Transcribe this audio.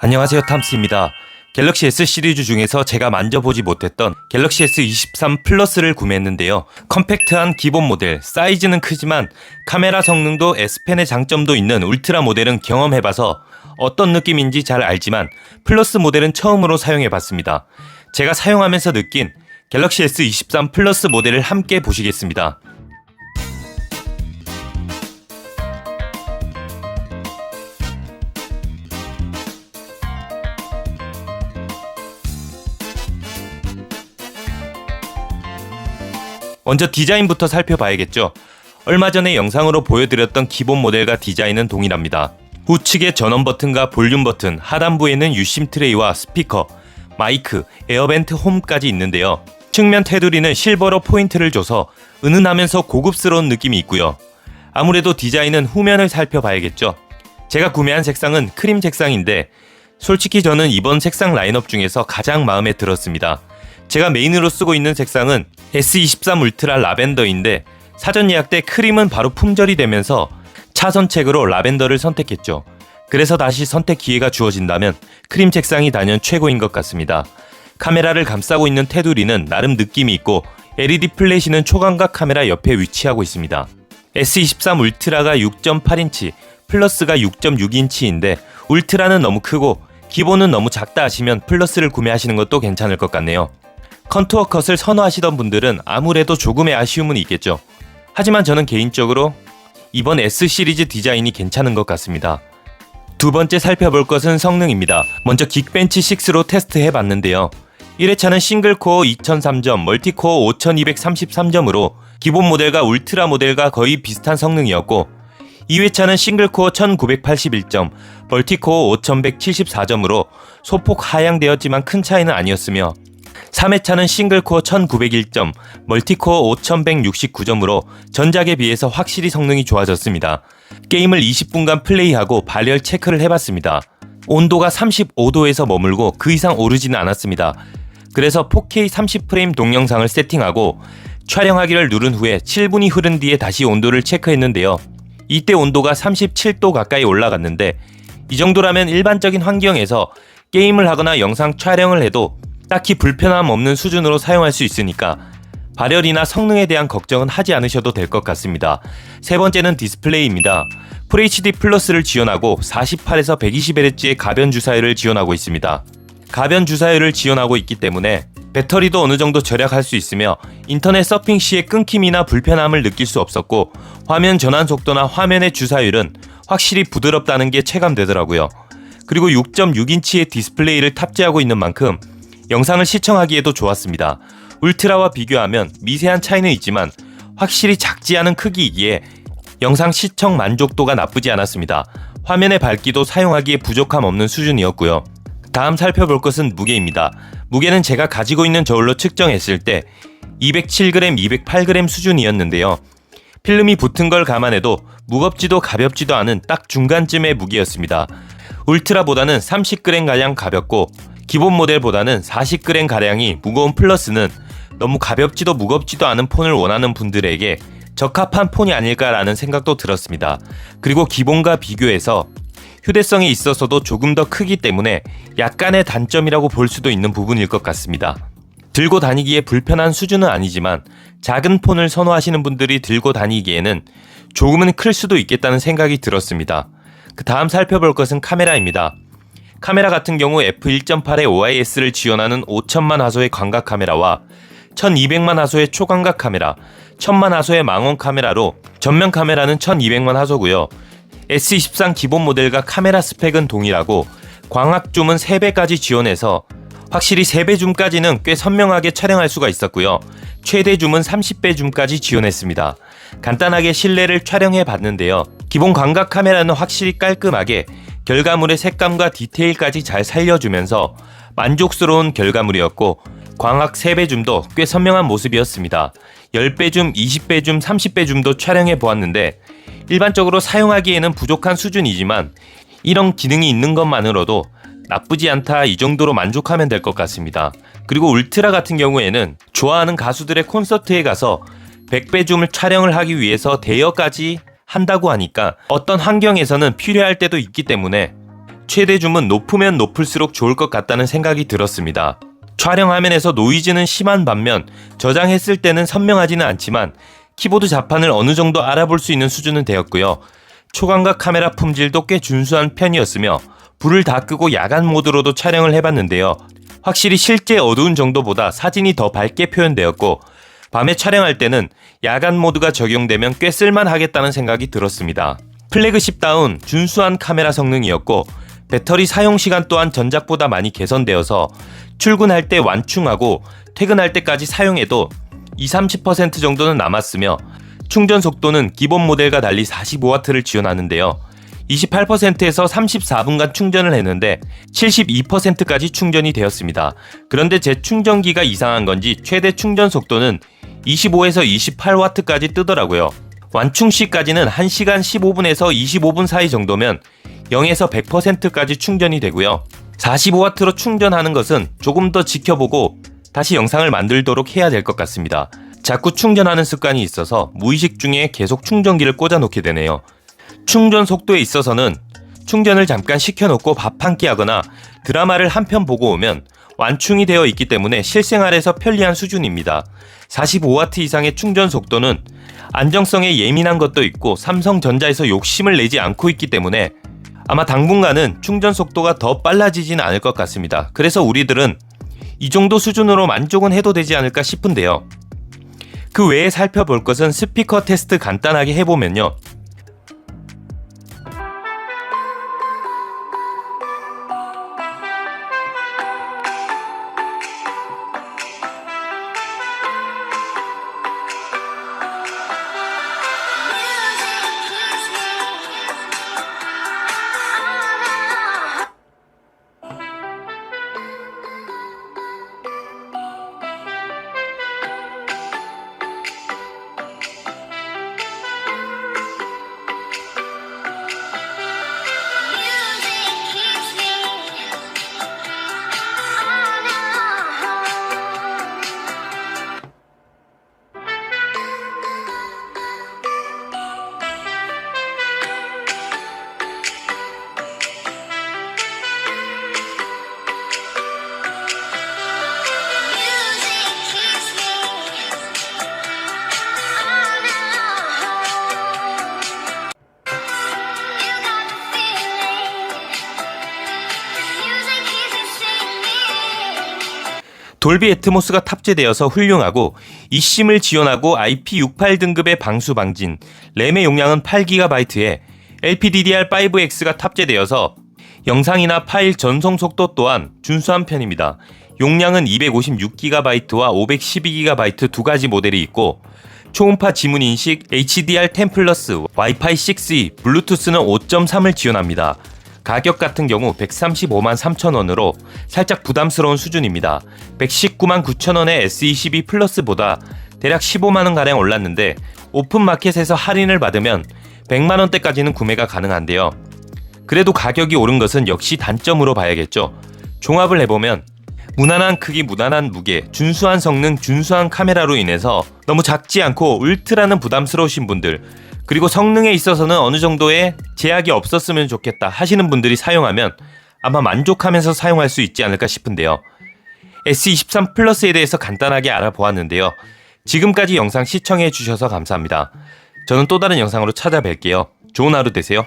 안녕하세요, 탐스입니다. 갤럭시 S 시리즈 중에서 제가 만져보지 못했던 갤럭시 S23 플러스를 구매했는데요. 컴팩트한 기본 모델, 사이즈는 크지만 카메라 성능도 S펜의 장점도 있는 울트라 모델은 경험해봐서 어떤 느낌인지 잘 알지만 플러스 모델은 처음으로 사용해봤습니다. 제가 사용하면서 느낀 갤럭시 S23 플러스 모델을 함께 보시겠습니다. 먼저 디자인부터 살펴봐야겠죠. 얼마 전에 영상으로 보여드렸던 기본 모델과 디자인은 동일합니다. 우측에 전원 버튼과 볼륨 버튼, 하단부에는 유심 트레이와 스피커, 마이크, 에어벤트 홈까지 있는데요. 측면 테두리는 실버로 포인트를 줘서 은은하면서 고급스러운 느낌이 있고요. 아무래도 디자인은 후면을 살펴봐야겠죠. 제가 구매한 색상은 크림 색상인데 솔직히 저는 이번 색상 라인업 중에서 가장 마음에 들었습니다. 제가 메인으로 쓰고 있는 색상은 S23 울트라 라벤더인데 사전 예약 때 크림은 바로 품절이 되면서 차선책으로 라벤더를 선택했죠. 그래서 다시 선택 기회가 주어진다면 크림 색상이 단연 최고인 것 같습니다. 카메라를 감싸고 있는 테두리는 나름 느낌이 있고 LED 플래시는 초광각 카메라 옆에 위치하고 있습니다. S23 울트라가 6.8인치, 플러스가 6.6인치인데 울트라는 너무 크고 기본은 너무 작다 하시면 플러스를 구매하시는 것도 괜찮을 것 같네요. 컨투어 컷을 선호하시던 분들은 아무래도 조금의 아쉬움은 있겠죠. 하지만 저는 개인적으로 이번 S 시리즈 디자인이 괜찮은 것 같습니다. 두 번째 살펴볼 것은 성능입니다. 먼저 긱벤치 6로 테스트해봤는데요. 1회차는 싱글코어 2003점, 멀티코어 5233점으로 기본 모델과 울트라 모델과 거의 비슷한 성능이었고 2회차는 싱글코어 1981점, 멀티코어 5174점으로 소폭 하향되었지만 큰 차이는 아니었으며 3회차는 싱글코어 1901점, 멀티코어 5169점으로 전작에 비해서 확실히 성능이 좋아졌습니다. 게임을 20분간 플레이하고 발열 체크를 해봤습니다. 온도가 35도에서 머물고 그 이상 오르지는 않았습니다. 그래서 4K 30프레임 동영상을 세팅하고 촬영하기를 누른 후에 7분이 흐른 뒤에 다시 온도를 체크했는데요. 이때 온도가 37도 가까이 올라갔는데 이 정도라면 일반적인 환경에서 게임을 하거나 영상 촬영을 해도 딱히 불편함 없는 수준으로 사용할 수 있으니까 발열이나 성능에 대한 걱정은 하지 않으셔도 될 것 같습니다. 세 번째는 디스플레이입니다. FHD 플러스를 지원하고 48에서 120Hz의 가변 주사율을 지원하고 있습니다. 가변 주사율을 지원하고 있기 때문에 배터리도 어느 정도 절약할 수 있으며 인터넷 서핑 시에 끊김이나 불편함을 느낄 수 없었고 화면 전환 속도나 화면의 주사율은 확실히 부드럽다는 게 체감되더라고요. 그리고 6.6인치의 디스플레이를 탑재하고 있는 만큼 영상을 시청하기에도 좋았습니다. 울트라와 비교하면 미세한 차이는 있지만 확실히 작지 않은 크기이기에 영상 시청 만족도가 나쁘지 않았습니다. 화면의 밝기도 사용하기에 부족함 없는 수준이었고요. 다음 살펴볼 것은 무게입니다. 무게는 제가 가지고 있는 저울로 측정했을 때 207g, 208g 수준이었는데요. 필름이 붙은 걸 감안해도 무겁지도 가볍지도 않은 딱 중간쯤의 무게였습니다. 울트라보다는 30g가량 가볍고 기본 모델보다는 40g가량이 무거운 플러스는 너무 가볍지도 무겁지도 않은 폰을 원하는 분들에게 적합한 폰이 아닐까라는 생각도 들었습니다. 그리고 기본과 비교해서 휴대성에 있어서도 조금 더 크기 때문에 약간의 단점이라고 볼 수도 있는 부분일 것 같습니다. 들고 다니기에 불편한 수준은 아니지만 작은 폰을 선호하시는 분들이 들고 다니기에는 조금은 클 수도 있겠다는 생각이 들었습니다. 그 다음 살펴볼 것은 카메라입니다. 카메라 같은 경우 f1.8의 OIS를 지원하는 5000만 화소의 광각 카메라와 1200만 화소의 초광각 카메라, 1000만 화소의 망원 카메라로 전면 카메라는 1200만 화소고요. S23 기본 모델과 카메라 스펙은 동일하고 광학 줌은 3배까지 지원해서 확실히 3배 줌까지는 꽤 선명하게 촬영할 수가 있었고요. 최대 줌은 30배 줌까지 지원했습니다. 간단하게 실내를 촬영해 봤는데요. 기본 광각 카메라는 확실히 깔끔하게 결과물의 색감과 디테일까지 잘 살려주면서 만족스러운 결과물이었고 광학 3배 줌도 꽤 선명한 모습이었습니다. 10배 줌, 20배 줌, 30배 줌도 촬영해 보았는데 일반적으로 사용하기에는 부족한 수준이지만 이런 기능이 있는 것만으로도 나쁘지 않다 이 정도로 만족하면 될 것 같습니다. 그리고 울트라 같은 경우에는 좋아하는 가수들의 콘서트에 가서 100배 줌을 촬영을 하기 위해서 대여까지 한다고 하니까 어떤 환경에서는 필요할 때도 있기 때문에 최대 줌은 높으면 높을수록 좋을 것 같다는 생각이 들었습니다. 촬영 화면에서 노이즈는 심한 반면 저장했을 때는 선명하지는 않지만 키보드 자판을 어느 정도 알아볼 수 있는 수준은 되었고요. 초광각 카메라 품질도 꽤 준수한 편이었으며 불을 다 끄고 야간 모드로도 촬영을 해봤는데요. 확실히 실제 어두운 정도보다 사진이 더 밝게 표현되었고 밤에 촬영할 때는 야간 모드가 적용되면 꽤 쓸만하겠다는 생각이 들었습니다. 플래그십다운 준수한 카메라 성능이었고 배터리 사용 시간 또한 전작보다 많이 개선되어서 출근할 때 완충하고 퇴근할 때까지 사용해도 20-30% 정도는 남았으며 충전 속도는 기본 모델과 달리 45W를 지원하는데요. 28%에서 34분간 충전을 했는데 72%까지 충전이 되었습니다. 그런데 제 충전기가 이상한 건지 최대 충전 속도는 25에서 28W까지 뜨더라고요. 완충 시까지는 1시간 15분에서 25분 사이 정도면 0에서 100%까지 충전이 되고요. 45W로 충전하는 것은 조금 더 지켜보고 다시 영상을 만들도록 해야 될 것 같습니다. 자꾸 충전하는 습관이 있어서 무의식 중에 계속 충전기를 꽂아 놓게 되네요. 충전 속도에 있어서는 충전을 잠깐 시켜놓고 밥 한 끼 하거나 드라마를 한 편 보고 오면 완충이 되어 있기 때문에 실생활에서 편리한 수준입니다. 45W 이상의 충전 속도는 안정성에 예민한 것도 있고 삼성전자에서 욕심을 내지 않고 있기 때문에 아마 당분간은 충전 속도가 더 빨라지진 않을 것 같습니다. 그래서 우리들은 이 정도 수준으로 만족은 해도 되지 않을까 싶은데요. 그 외에 살펴볼 것은 스피커 테스트 간단하게 해보면요. 돌비 애트모스가 탑재되어서 훌륭하고 eSIM을 지원하고 IP68 등급의 방수 방진, 램의 용량은 8GB에 LPDDR5X가 탑재되어서 영상이나 파일 전송 속도 또한 준수한 편입니다. 용량은 256GB와 512GB 두 가지 모델이 있고 초음파 지문 인식, HDR10 플러스, 와이파이 6E, 블루투스는 5.3을 지원합니다. 가격 같은 경우 135만 3천원으로 살짝 부담스러운 수준입니다. 119만 9천원의 S22 플러스보다 대략 15만원가량 올랐는데 오픈마켓에서 할인을 받으면 100만원대까지는 구매가 가능한데요. 그래도 가격이 오른 것은 역시 단점으로 봐야겠죠. 종합을 해보면 무난한 크기, 무난한 무게, 준수한 성능, 준수한 카메라로 인해서 너무 작지 않고 울트라는 부담스러우신 분들, 그리고 성능에 있어서는 어느 정도의 제약이 없었으면 좋겠다 하시는 분들이 사용하면 아마 만족하면서 사용할 수 있지 않을까 싶은데요. S23 플러스에 대해서 간단하게 알아보았는데요. 지금까지 영상 시청해 주셔서 감사합니다. 저는 또 다른 영상으로 찾아뵐게요. 좋은 하루 되세요.